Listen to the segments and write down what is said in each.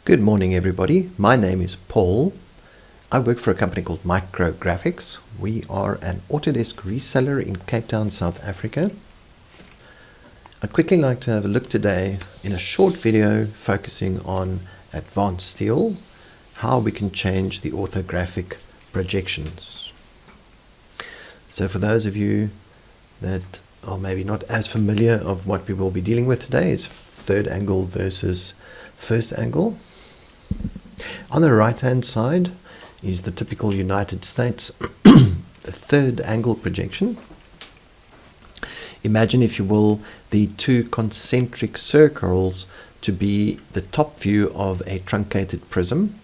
Good morning everybody, my name is Paul. I work for a company called Micrographics. We are an Autodesk reseller in Cape Town, South Africa. I'd quickly like to have a look today in a short video focusing on advanced steel, how we can change the orthographic projections. So for those of you that are maybe not as familiar of what we will be dealing with today is third angle versus first angle. On the right hand side is the typical United States the third angle projection. Imagine, if you will, the two concentric circles to be the top view of a truncated prism.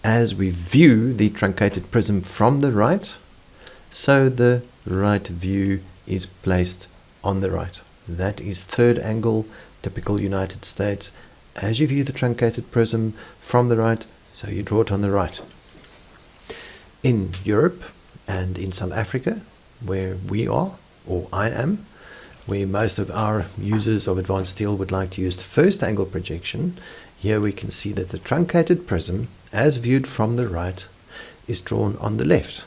As we view the truncated prism from the right, so the right view is placed on the right. That is third angle, typical United States. As you view the truncated prism from the right, so you draw it on the right. In Europe and in South Africa, where we are, or I am, where most of our users of advanced steel would like to use the first angle projection, here we can see that the truncated prism, as viewed from the right, is drawn on the left.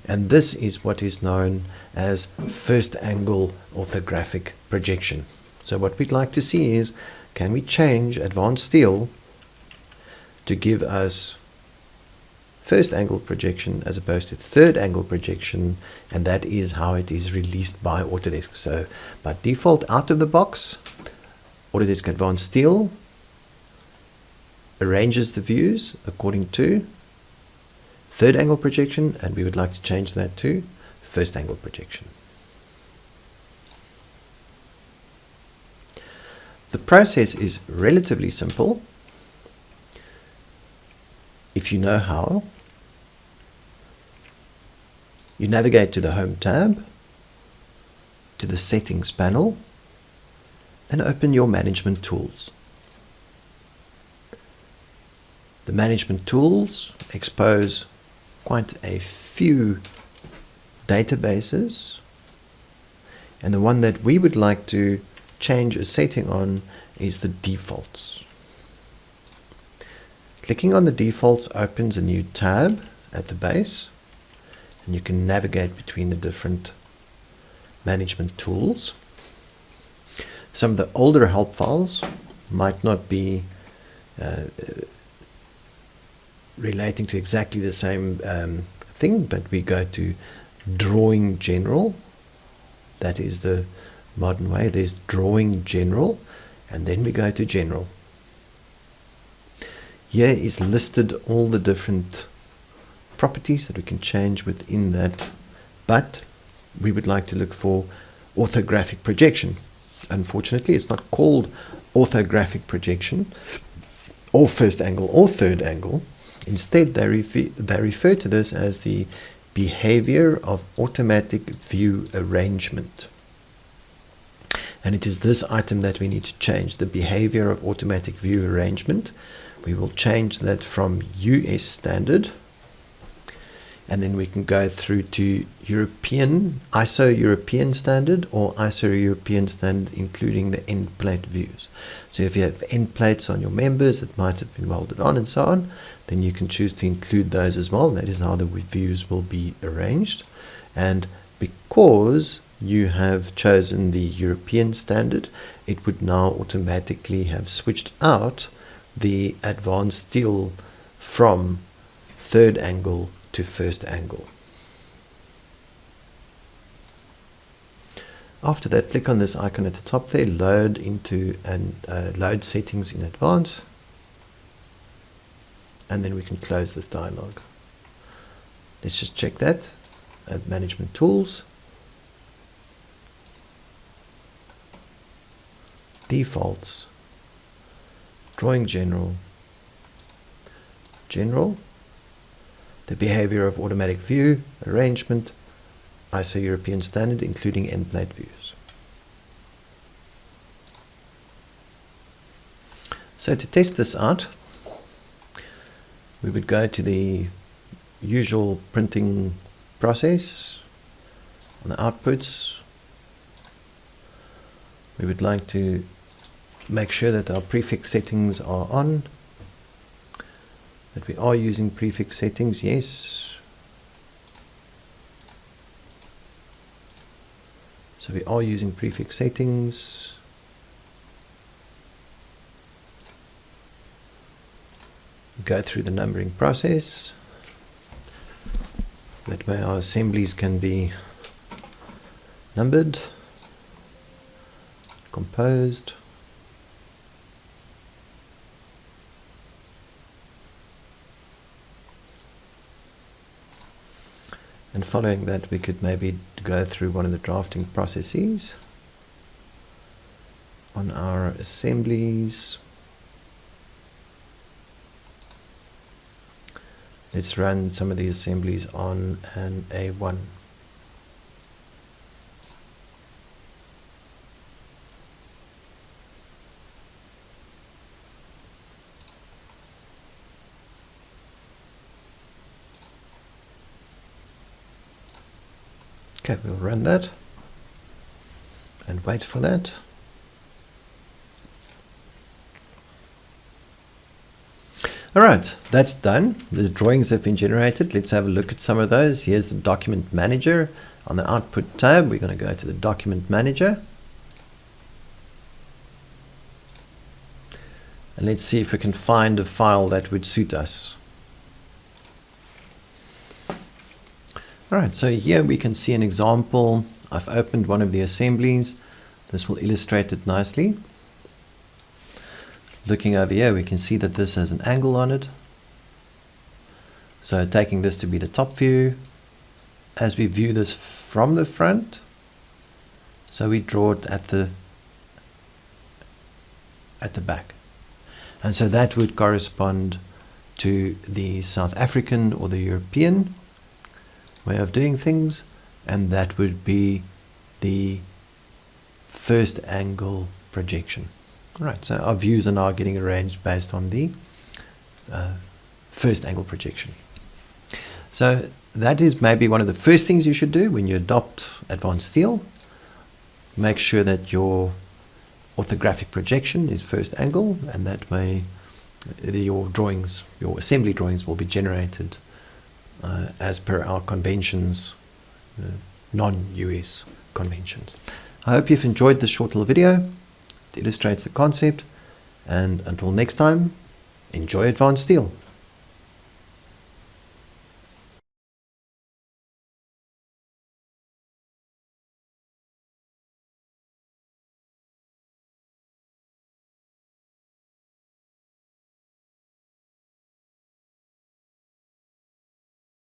And this is what is known as first angle orthographic projection. So what we'd like to see is, can we change advanced steel to give us first angle projection as opposed to third angle projection, and that is how it is released by Autodesk. So by default, out of the box, Autodesk Advanced Steel arranges the views according to third angle projection, and we would like to change that to first angle projection. The process is relatively simple if you know how. You navigate to the Home tab, to the Settings panel, and open your Management Tools. The Management Tools expose quite a few databases, and the one that we would like to change a setting on is the defaults. Clicking on the defaults opens a new tab at the base, and you can navigate between the different management tools. Some of the older help files might not be relating to exactly the same thing, but we go to Drawing General. That is the modern way. There's Drawing General, and then we go to General. Here is listed all the different properties that we can change within that, but we would like to look for orthographic projection. Unfortunately, it's not called orthographic projection or first angle or third angle. Instead, they refer to this as the behavior of automatic view arrangement. And it is this item that we need to change, the behavior of automatic view arrangement. We will change that from US standard, and then we can go through to ISO European standard, or ISO European standard including the end plate views. So if you have end plates on your members that might have been welded on and so on, then you can choose to include those as well. That is how the views will be arranged. And because you have chosen the European standard, it would now automatically have switched out the advanced steel from third angle to first angle. After that, click on this icon at the top there, load into and load settings in advance, and then we can close this dialog. Let's just check that at Management Tools, Defaults, Drawing General, the behavior of automatic view arrangement, ISO European standard including end plate views. So to test this out, we would go to the usual printing process. On the outputs, we would like to make sure that our prefix settings are on, that we are using prefix settings, yes. So we are using prefix settings. Go through the numbering process. That way our assemblies can be numbered, composed. And following that, we could maybe go through one of the drafting processes on our assemblies. Let's run some of the assemblies on an A1. Okay, we'll run that and wait for that. Alright, that's done. The drawings have been generated. Let's have a look at some of those. Here's the document manager. On the output tab, we're going to go to the document manager. And let's see if we can find a file that would suit us. Alright, so here we can see an example. I've opened one of the assemblies. This will illustrate it nicely. Looking over here, we can see that this has an angle on it. So taking this to be the top view, as we view this from the front, so we draw it at the back. And so that would correspond to the South African or the European way of doing things, and that would be the first angle projection. Alright, so our views are now getting arranged based on the first angle projection. So that is maybe one of the first things you should do when you adopt Advanced Steel. Make sure that your orthographic projection is first angle, and that way your drawings, your assembly drawings, will be generated as per our conventions, non-US conventions. I hope you've enjoyed this short little video. It illustrates the concept, and until next time, enjoy Advanced Steel.